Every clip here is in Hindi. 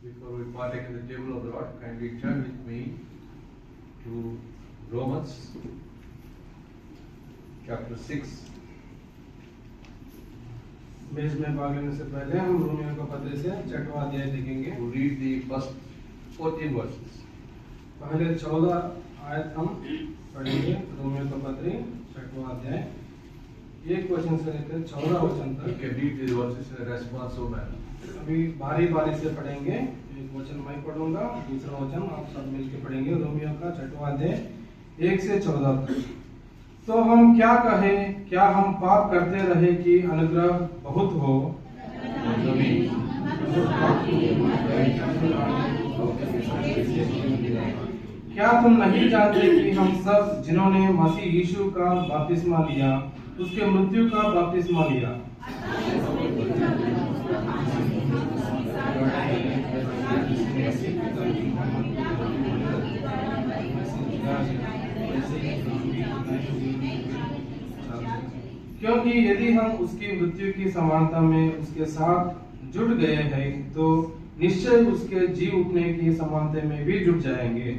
Before we partake in the table of the Lord, kindly turn with me to Romans chapter 6. मेज में भाग लेने से पहले हम रोमियो का पत्र से 6वां अध्याय देखेंगे। To read the first 14 verses. पहले 14 आयत हम पढ़ेंगे। रोमियो का पत्र 6वां अध्याय 1 वचन से लेकर 14 वचन You तक। can read these verses in a responsive manner. अभी बारी बारी से पढ़ेंगे। एक वचन मैं पढ़ूंगा, दूसरा वचन आप सब मिलकर पढ़ेंगे। रोमियो का 6वां अध्याय 1 से 14 तक। तो हम क्या कहें, क्या हम पाप करते रहे कि अनुग्रह बहुत हो? क्या तुम नहीं जानते कि हम सब जिन्होंने मसीह यीशु का बपतिस्मा लिया, उसके मृत्यु का बपतिस्मा लिया? क्योंकि यदि हम उसकी मृत्यु की समानता में उसके साथ जुड़ गए हैं, तो निश्चय उसके जी उठने की समानता में भी जुट जाएंगे।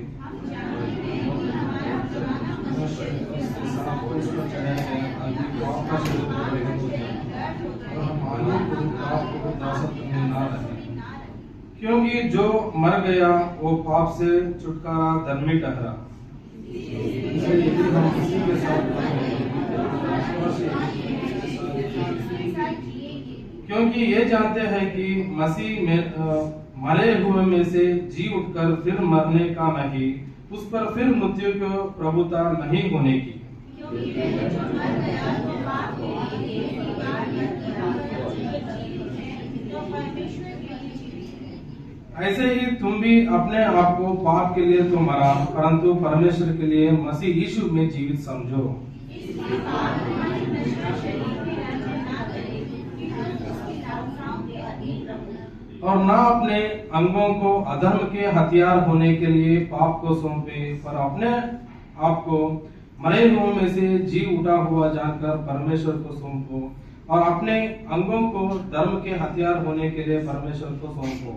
क्योंकि जो मर गया वो पाप से छुटकारा धर्मी ठहरा। क्योंकि ये जानते हैं कि मसीह में मरे हुए में से जी उठकर फिर मरने का नहीं, उस पर फिर मृत्यु को प्रभुता नहीं होने की। ऐसे ही तुम भी अपने आप को पाप के लिए तो मरा, परंतु परमेश्वर के लिए मसीह यीशु में जीवित समझो। और ना अपने अंगों को अधर्म के हथियार होने के लिए पाप को सौंपे, पर अपने आप को मरे हुओं में से जी उठा हुआ जानकर परमेश्वर को सौंपो, और अपने अंगों को धर्म के हथियार होने के लिए परमेश्वर को सौंपो।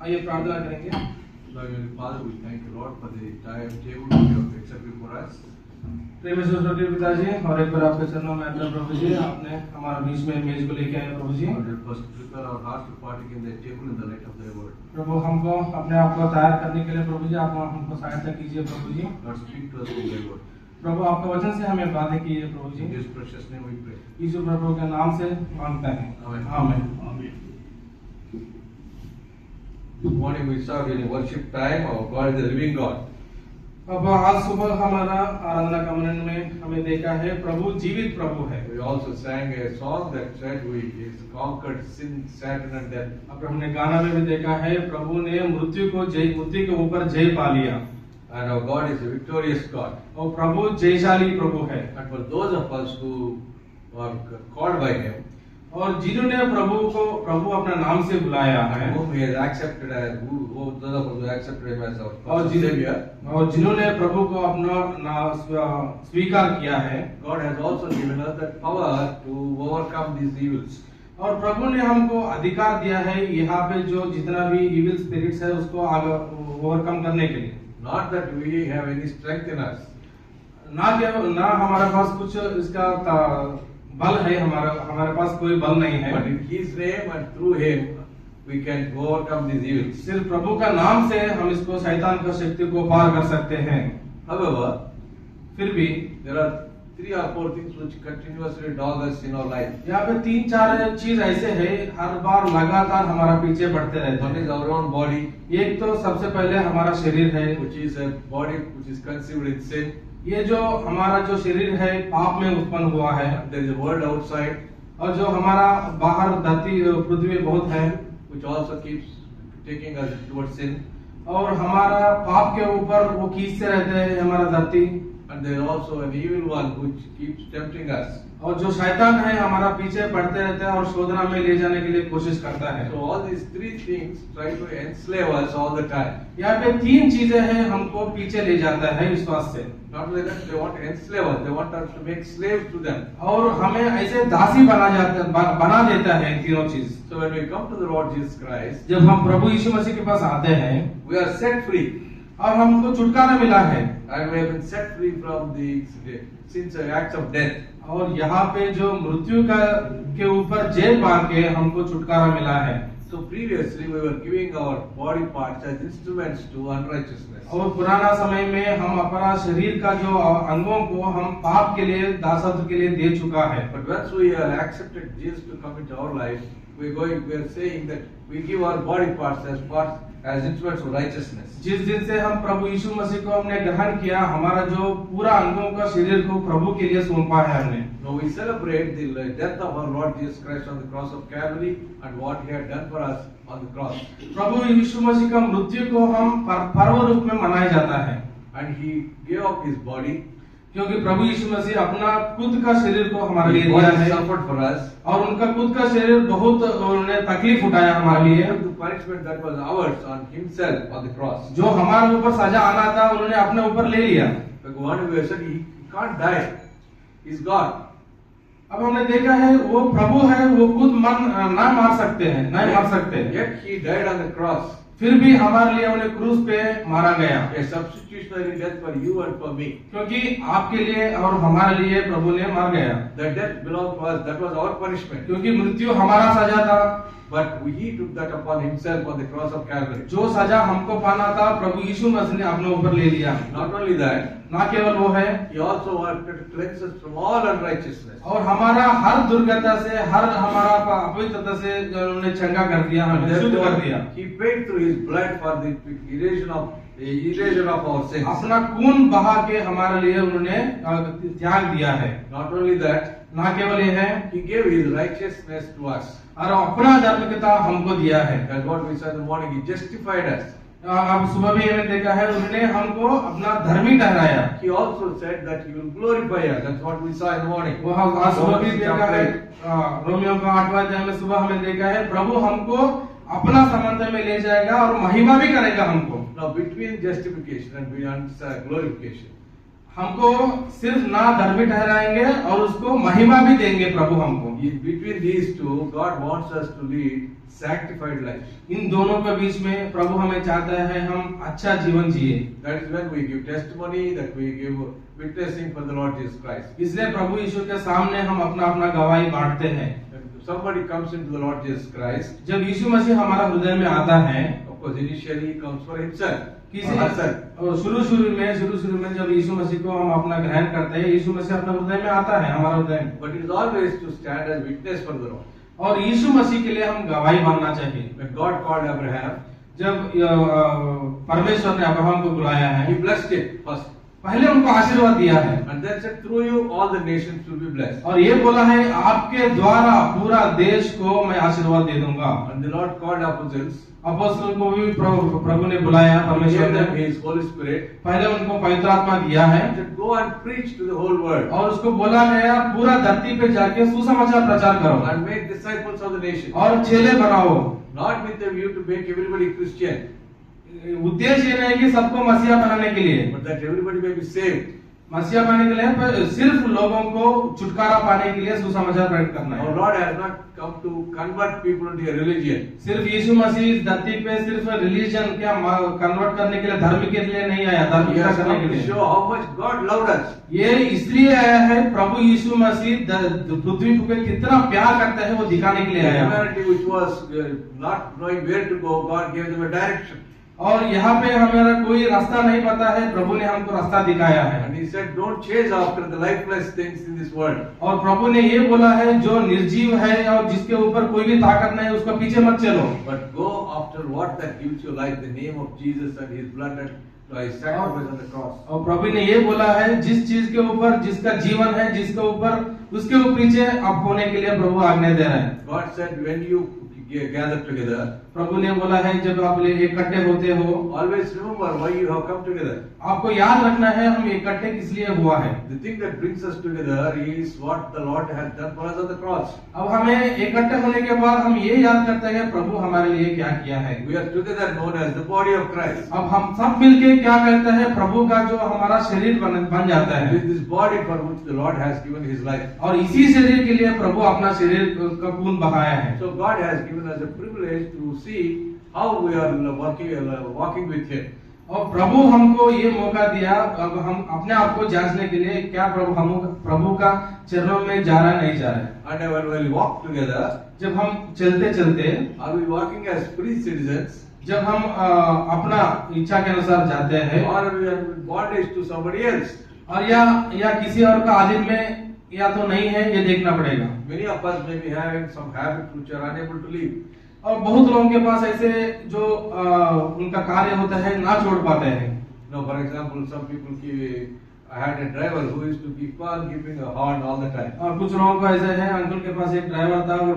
आइए प्रार्थना करेंगे। Loving Father, we thank you, Lord, for the timetable that you have accepted for us. प्रेमेश्वर स्वर्गीय पिताजी, और एक बार आपके चरणों में आते हैं प्रभु जी। आपने हमारे बीच में मेज को लेके आए प्रभु जी। Lord, help us to prepare our hearts to partake in the table in the light of thy word. प्रभु हमको अपने आप को तैयार करने के लिए प्रभु जी आप हमको सहायता कीजिए प्रभु जी। Lord, speak to us through thy word. प्रभु आपके वचन से हमें बातें कीजिए प्रभु जी। In this precious name we pray. यीशु प्रभु के नाम से मांगते हैं, Amen. आमीन। This morning we served in a worship time. Our God is the living God. अब आज सुबह हमारा आराधना कमरे में हमें देखा है प्रभु जीवित प्रभु है। We also sang a song that said we is conquered sin, Satan and death. अब हमने गाना में भी देखा है प्रभु ने मृत्यु के ऊपर जय पा लिया। And our God is a victorious God. और प्रभु जयशाली प्रभु है। And for those of us who are called by Him, और जिन्होंने प्रभु अपना नाम से बुलाया है, whom He has accepted as those of us who accepted Him as our और personal Savior, और जिन्होंने प्रभु को अपना स्वीकार किया है, God has also given us that power to overcome these evils. और प्रभु ने हमको अधिकार दिया है यहाँ पे जो जितना भी इविल स्पिरिट्स है उसको ओवरकम करने के लिए। Not that we have any strength in us, ना हमारे पास कुछ इसका बल है, हमारे पास कोई बल नहीं है, but in His name and through Him we can overcome these evils. सिर्फ प्रभु का नाम से हम इसको शैतान का शक्ति को पार कर सकते हैं। However, फिर भी there are 3 or 4 things which continuously dog us in our life. यहाँ पे 3-4 चीज ऐसे है हर बार लगातार हमारा पीछे बढ़ते रहते One is हैं। our own body, एक तो सबसे पहले हमारा शरीर है, which is a body which is conceived in sin. ये जो हमारा जो शरीर है पाप में उत्पन्न हुआ है। There is a world outside, और जो हमारा बाहर धरती पृथ्वी बहुत है, which also keeps taking us towards sin. और हमारा पाप के ऊपर वो खींचते रहते हैं हमारा धरती। And there is also an evil one which keeps tempting us. और जो शैतान है हमारा पीछे पड़ते रहता है और शोधना में ले जाने के लिए कोशिश करता है। So all these three things try to enslave us all the time. यहाँ पे तीन चीजें हैं हमको पीछे ले जाता है विश्वास से। Not only that, they want to enslave us, they want us to make slaves to them. और हमें ऐसे दासी बना देता है तीनों चीज। So when we come to the Lord Jesus Christ, जब हम प्रभु यीशु मसीह के पास आते हैं we are set free. और हमको छुटकारा मिला है And we have been set free from the sins and acts of death. और यहाँ पे जो मृत्यु के ऊपर जेल बांध के हमको छुटकारा मिला है। So previously we were giving our body parts as instruments to unrighteousness. और पुराना समय में हम अपना शरीर का जो अंगों को हम पाप के लिए दासत्व के लिए दे चुका है। But once we have accepted Jesus to come into our life, we are saying that we give our body parts as instruments of righteousness. जिस दिन से हम प्रभु यीशु मसीह को हमने ग्रहण किया, हमारा जो पूरा अंगों का शरीर को प्रभु के लिए सौंपा है हमने। Now we celebrate the death of our Lord Jesus Christ on the cross of Calvary and what He had done for us on the cross. प्रभु यीशु मसीह का मृत्यु को हम पर्व रूप में मनाया जाता है। And He gave up His body. क्योंकि प्रभु यीशु मसीह अपना खुद का शरीर को हमारे लिए दिया है suffered for us. और उनका खुद का शरीर बहुत उन्होंने तकलीफ उठाया हमारे लिए। The punishment that was ours on Himself on the cross. जो हमारे ऊपर सजा आना था उन्होंने अपने ऊपर ले लिया। Like one who said He can't die. He's God. अब हमने देखा है वो प्रभु है, वो खुद ना मार सकते हैं, नहीं मार सकते। Yet He died on the cross. फिर भी हमारे लिए उन्हें क्रूस पे मारा गया। A substitutionary death for you and for me. क्योंकि आपके लिए और हमारे लिए प्रभु ने मार गया। The death belonged to us. That was our punishment. क्योंकि मृत्यु हमारा सजा था। But He took that upon Himself on the cross of Calvary. जो सजा हमको पाना था प्रभु यीशु मसीह ने अपने ऊपर ले लिया। Not only that, ना केवल वो है, He also wanted to cleanse us from all unrighteousness. और हमारा हर दुर्गता से, हर हमारा अपवित्रता से उन्होंने चंगा कर दिया, हमें शुद्ध कर दिया। He paid through His blood for the erasure of our sins. अपना खून बहा के हमारे लिए उन्होंने त्याग दिया है। Not only that, ना केवल ये है, He gave His righteousness to us. और अपना धार्मिकता हमको दिया है। That's what we said in the morning. He justified us. अब सुबह भी हमने देखा है उन्होंने हमको अपना धर्मी ठहराया। He also said that He will glorify us. That's what we saw in the morning. वो आज सुबह भी देखा है, रोमियो का 8वां अध्याय में सुबह हमें देखा है प्रभु हमको अपना संबंध में ले जाएगा और महिमा भी करेगा हमको। Now between justification and beyond glorification, हमको सिर्फ ना धर्मी ठहराएंगे और उसको महिमा भी देंगे प्रभु हमको। between these two, God wants us to lead sanctified life. इन दोनों के बीच में प्रभु हमें चाहता है हम अच्छा जीवन जिए। That is when we give testimony, that we give witnessing for the Lord Jesus Christ. इसलिए प्रभु यीशु के सामने हम अपना अपना गवाही बांटते हैं। If somebody comes into the Lord Jesus Christ, जब यीशु मसीह हमारा हृदय में आता है, of course initially he comes for himself. शुरू में जब यीशु मसीह को हम अपना ग्रहण करते हैं, यीशु मसीह अपने हृदय में आता है, हमारा हृदय में। But it is always to stand as witness for the Lord. और यीशु मसीह के लिए हम गवाही बनना चाहिए। When God called Abraham, जब परमेश्वर ने अब्राहम को बुलाया है, He blessed him first. पहले उनको आशीर्वाद दिया है। And then said, through you all the nations will be blessed. और ये बोला है आपके द्वारा पूरा देश को मैं आशीर्वाद दे दूंगा। And the Lord called apostles. अपोस्तल को भी प्रभु ने बुलाया, परमेश्वर ने His Holy Spirit. पहले उनको पवित्र आत्मा दिया है। He said, go and preach to the whole world. और उसको बोला गया पूरा धरती पे जाके सुसमाचार प्रचार करो। And make disciples of the nations. और चेले बनाओ। Not with a view to make everybody Christian. उद्देश्य ये नहीं कि सबको मसीहा बनाने के लिए, But that everybody may be saved. मसीहा बनाने के लिए पर सिर्फ लोगों को छुटकारा पाने के लिए सुसमाचार प्रकट करना है। Our Lord has not come to convert people into a religion. सिर्फ यीशु मसीह इस धरती पे सिर्फ रिलीजन क्या कन्वर्ट करने के लिए, धर्म के लिए नहीं आया, He has करने come के to लिए। show how much God loved us. ये इसलिए आया है प्रभु यीशु मसीह पृथ्वी पे कितना प्यार करता है वो दिखाने के लिए आया। Humanity which was not knowing where to go, God gave them a direction. और यहाँ पे हमारा कोई रास्ता नहीं पता है, प्रभु ने हमको रास्ता दिखाया है। And He said, don't chase after the lifeless things in this world. और प्रभु ने ये बोला है जो निर्जीव है और जिसके ऊपर कोई भी ताकत नहीं उसका पीछे मत चलो। But go after what that gives you life, the name of Jesus and His blood and His sacrifice on the cross. और प्रभु ने ये बोला है जिस चीज के ऊपर जिसका जीवन है, जिसके ऊपर उसके पीछे अब होने के लिए प्रभु आज्ञा दे रहा है। God said, when you gather together, प्रभु ने बोला है जब आप इकट्ठे होते हो, always remember why you have come together. आपको याद रखना है हम इकट्ठे किस लिए हुआ है। The thing that brings us together is what the Lord has done for us on the cross. अब हमें इकट्ठे होने के बाद हम ये याद करते हैं प्रभु हमारे लिए क्या किया है। We are together known as the body of Christ. अब हम सब मिलके क्या करते हैं, प्रभु का जो हमारा शरीर बन जाता है, With this body for which the Lord has given His life. और इसी शरीर के लिए प्रभु अपना शरीर का खून बहाया है। So God has given us a privilege to see how we are walking with Him. और प्रभु हमको ये मौका दिया, अब हम अपने आप को जांचने के लिए क्या प्रभु का चरणों में जा रहा नहीं जा रहा है। And when we walk together, जब हम चलते चलते, are we walking as free citizens, जब हम अपना इच्छा के अनुसार जाते हैं, or we are in bondage to somebody else? और या किसी और का अधीन में या तो नहीं है, ये देखना पड़ेगा। Many of us may be having some habits which are unable to leave. और बहुत लोगों के पास ऐसे जो उनका कार्य होता है ना छोड़ पाते हैं। Now, for example, some people I had a driver who used to keep on giving a horn all the time. और कुछ लोगों का ऐसा है, अंकल के पास एक ड्राइवर था, वो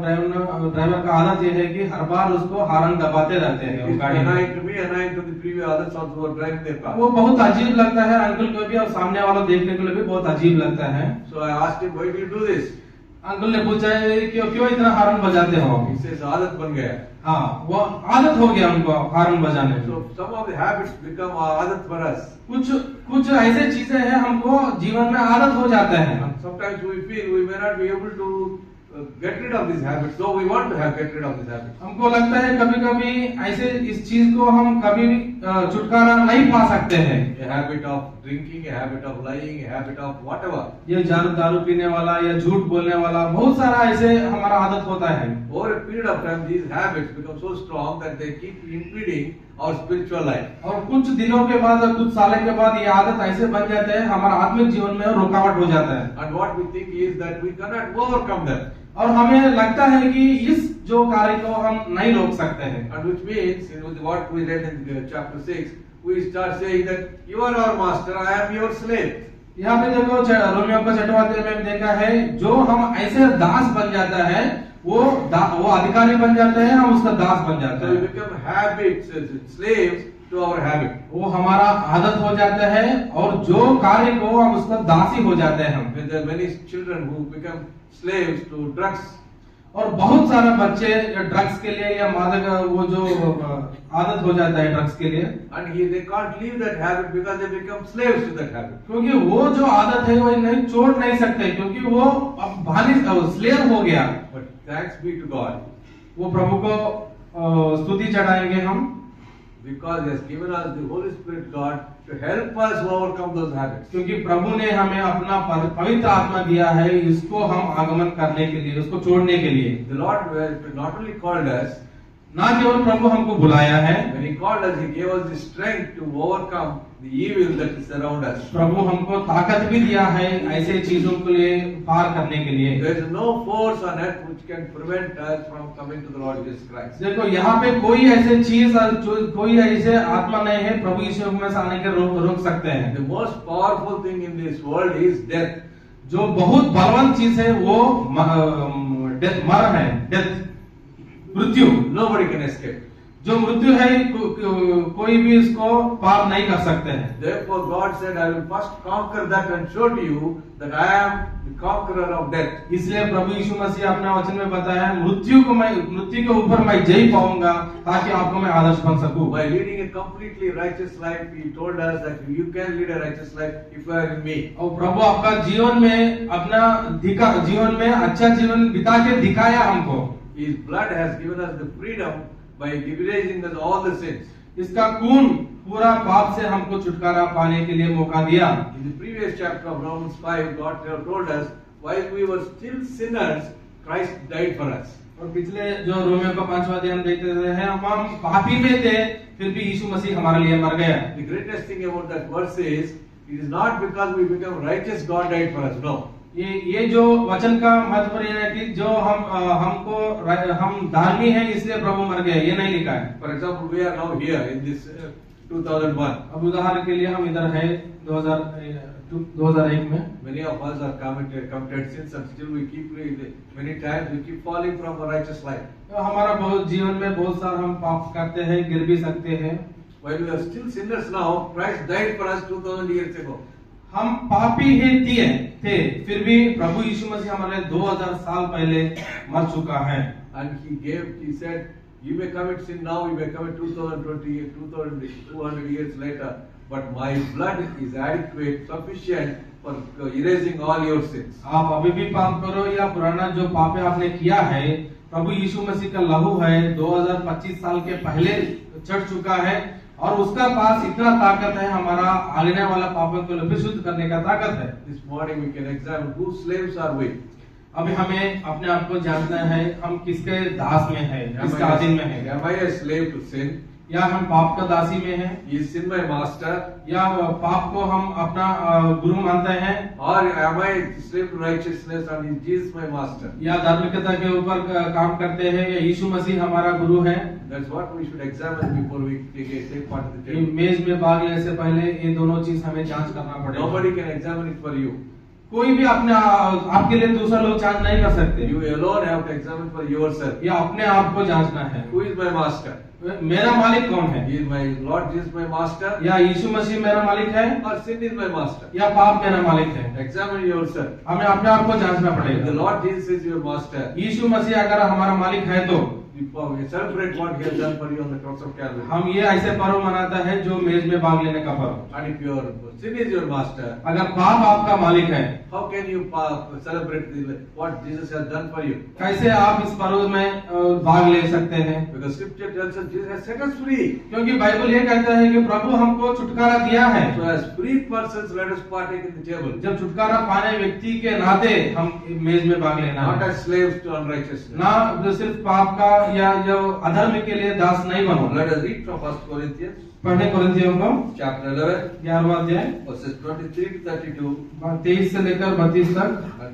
ड्राइवर का आदत ये है कि हर बार उसको हॉर्न दबाते रहते हैं It's गाड़ी में। annoying to me, annoying to the previous others also who are driving their car. वो बहुत अजीब लगता है अंकल को भी और सामने वाला देखने के लिए भी बहुत अजीब लगता है। So I asked him, why do you do this? Uncle ने पूछा क्यों इतना हॉर्न बजाते हो? He says, आदत बन गया। हाँ, वो आदत हो गया उनको हॉर्न बजाने में। So some of the habits become आदत for us. कुछ ऐसे चीजें हैं हमको जीवन में आदत हो जाते हैं। And sometimes we feel we may not be able to get rid of these habits, though we want to get rid of these habits. हमको लगता है कभी-कभी ऐसे इस चीज को हम कभी भी छुटकारा नहीं पा सकते हैं। A habit of drinking, a habit of lying, a habit of whatever. ये दारू पीने वाला या झूठ बोलने वाला बहुत सारा ऐसे हमारा आदत होता है। Over a period of time, these habits become so strong that they keep impeding our spiritual life. और कुछ दिनों के बाद, कुछ सालों के बाद ये आदत ऐसे बन जाते हैं हमारा आत्मिक जीवन में रुकावट हो जाता है। And what we think is that we cannot overcome them. और हमें लगता है कि इस जो कार्य को हम नहीं रोक सकते हैं। And which means, what we read in chapter 6, we start saying that you are our master, I am your slave. यहाँ पे देखो रोमियो का 6वां अध्याय में देखा है, जो हम ऐसे दास बन जाता है वो अधिकारी बन जाते हैं, हम उसका दास बन जाते So we हैं। become habits, slaves to our habit. वो हमारा आदत हो जाता है और जो कार्य को हम उसका दासी हो जाते हैं हम। There are many children who become slaves to drugs. और बहुत सारे बच्चे ड्रग्स के लिए या मादक वो जो आदत हो जाता है ड्रग्स के लिए, And they can't leave that habit because they become slaves to that habit. क्योंकि वो जो आदत है वो नहीं छोड़ नहीं सकते, क्योंकि वो अब स्लेव हो गया। But thanks be to God, वो प्रभु को स्तुति चढ़ाएंगे हम, because He has given us the Holy Spirit God to help us overcome those habits. क्योंकि प्रभु ने हमें अपना पवित्र आत्मा दिया है इसको हम आगमन करने के लिए, उसको छोड़ने के लिए। The Lord not only called us, ना केवल प्रभु हमको बुलाया है, when He called us, He gave us the strength to overcome the evil that is around us. प्रभु हमको ताकत भी दिया है ऐसे चीजों के लिए पार करने के लिए। There is no force on earth which can prevent us from coming to the Lord Jesus Christ. देखो यहाँ पे कोई ऐसे चीज, कोई ऐसे आत्मा नहीं है प्रभु यीशु में से आने के रोक सकते हैं। The most powerful thing in this world is death. जो बहुत बलवान चीज है वो मरण है, डेथ, मृत्यु। Nobody can escape. जो मृत्यु है कोई भी इसको पार नहीं कर सकते हैं। Therefore God said, I will first conquer that and show to you that I am the conqueror of death. इसलिए प्रभु यीशु मसीह अपने वचन में बताया मृत्यु के ऊपर मैं जय पाऊंगा ताकि आपको मैं आदर्श बन सकूं। By leading a completely righteous life, He told us that you can lead a righteous life if you are in me. और प्रभु आपका जीवन में अपना जीवन में अच्छा जीवन बिता के दिखाया हमको। His blood has given us the freedom by erasing us all the sins. इसका खून पूरा पाप से हमको छुटकारा पाने के लिए मौका दिया। In the previous chapter of Romans 5, God told us, while we were still sinners, Christ died for us. और पिछले जो रोमियो का 5वां अध्याय हम देखते रहे हैं, हम पापी में थे फिर भी यीशु मसीह हमारे लिए मर गया। The greatest thing about that verse is, it is not because we become righteous God died for us. No. ये जो वचन का महत्व ये है कि जो हम धार्मी हैं इसलिए प्रभु मर गए, ये नहीं लिखा है। For example, we are now here in this 2001. अब उदाहरण के लिए हम इधर है 2001 में। Many of us are committed sins and still we keep, many times we keep falling from a righteous life. तो हमारा बहुत जीवन में बहुत सारा हम पाप करते हैं, गिर भी सकते हैं। While we are still sinners now, Christ died for us 2000 years ago. हम पापी ही थे, फिर भी प्रभु यीशु मसीह हमारे 2000 साल पहले मर चुका है। And he said, you may commit sin now, you may commit 2200 years later, but my blood is adequate, sufficient for erasing all your sins. आप अभी भी पाप करो या पुराना जो पाप आपने किया है, प्रभु यीशु मसीह का लहू है 2025 साल के पहले चढ़ चुका है और उसका पास इतना ताकत है, हमारा आने वाला पापों को विशुद्ध करने का ताकत है। This morning we can examine whose slaves are we. अभी हमें अपने आप को जानना है, हम किसके दास में है, किसके अधीन में है। Am I a slave to sin? या हम पाप का दासी में हैं? Is sin my master? या पाप को हम अपना गुरु मानते हैं? Or am I a slave to righteousness and is Jesus my master? या धार्मिकता के ऊपर काम करते हैं या यीशु मसीह हमारा गुरु है? That's what we should examine before we take part in the table. मेज में भाग लेने से पहले ये दोनों चीज हमें जांच करना पड़ेगा। Nobody can examine it for you. कोई भी अपने आपके लिए दूसरा लोग जांच नहीं कर सकते। You alone have to examine for yourself. या अपने आप को जांचना है। Who is my master? मेरा मालिक कौन है? Is my Lord Jesus my master? या यीशु मसीह मेरा मालिक है? Or sin is my master? या पाप मेरा मालिक है? Examine yourself. हमें अपने आप को जांचना If the पड़ेगा। Lord Jesus is your master, यीशु मसीह अगर हमारा मालिक है तो you celebrate what He has done for you on the cross of Calvary. हम ये ऐसे पर्व मनाता है जो मेज में भाग लेने का पर्व। And if your sin is your master, अगर पाप आपका मालिक है, how can you celebrate what Jesus has done for you? कैसे आप इस पर्व में भाग ले सकते हैं? Because Scripture tells us Jesus has set us free. क्योंकि बाइबल ये कहता है कि प्रभु हमको छुटकारा दिया है। So as free persons, let us partake in the table. जब छुटकारा पाने व्यक्ति के नाते हम मेज में भाग लेना Not है। as slaves to unrighteousness. ना जो सिर्फ पाप का या जो अधर्म के लिए दास नहीं बनो। Let us read from 1 Corinthians पढ़ने कोरिन्थियों को chapter 11, 11वां अध्याय verses 23 to 32, 23 से लेकर 32 तक,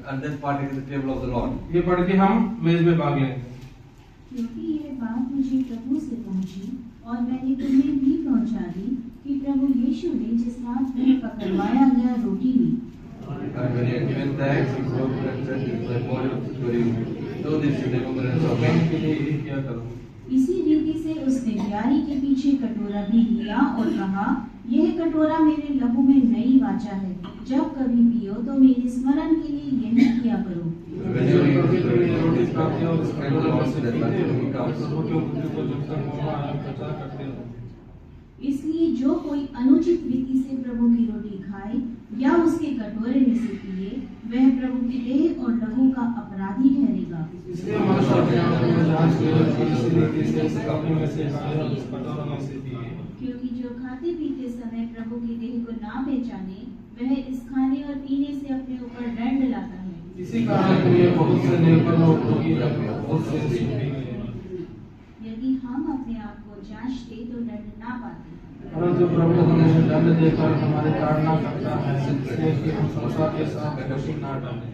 and then partake in the table of the Lord. ये पढ़ के हम मेज में भाग लेंगे। क्योंकि यह बात मुझे प्रभु से पहुंची और मैंने तुम्हें भी पहुंचा दी कि प्रभु यीशु ने जिस रात में पकड़वाया गया रोटी ली, And when he had given thanks, he broke it and said, "This is my body which is for you. Do this in remembrance of me." के लिए यही किया करो। इसी रीति से उसने ब्यारी के पीछे कटोरा भी लिया और कहा, यह कटोरा मेरे लहू में नई वाचा है, जब कभी पियो तो मेरे स्मरण के लिए यही किया करो। When you eat the bread and root is practiced on the spread of the Lord's death until he comes. इसलिए जो कोई अनुचित रीति से प्रभु की रोटी खाए या उसके कटोरे में से पिए, वह प्रभु की देह और लहू का अपराधी ठहरेगा। इसलिए मनुष्य अपने आप को जांच ले और इसी रीति से इस कपड़े में से खाए और इस कटोरे में से पिए। क्योंकि जो खाते पीते समय प्रभु की देह को ना पहचाने, वह इस खाने और पीने से अपने ऊपर दंड लाता है। इसी कारण के लिए बहुत से निर्बल और रोगी बहुत से छूट भी गए। यदि हम अपने आप को जांचते तो दंड ना पाते। परंतु प्रभु हमें दंड देकर हमारे ताड़ना करता है, इसलिए कि हम संसार के साथ खुशी ना डालें।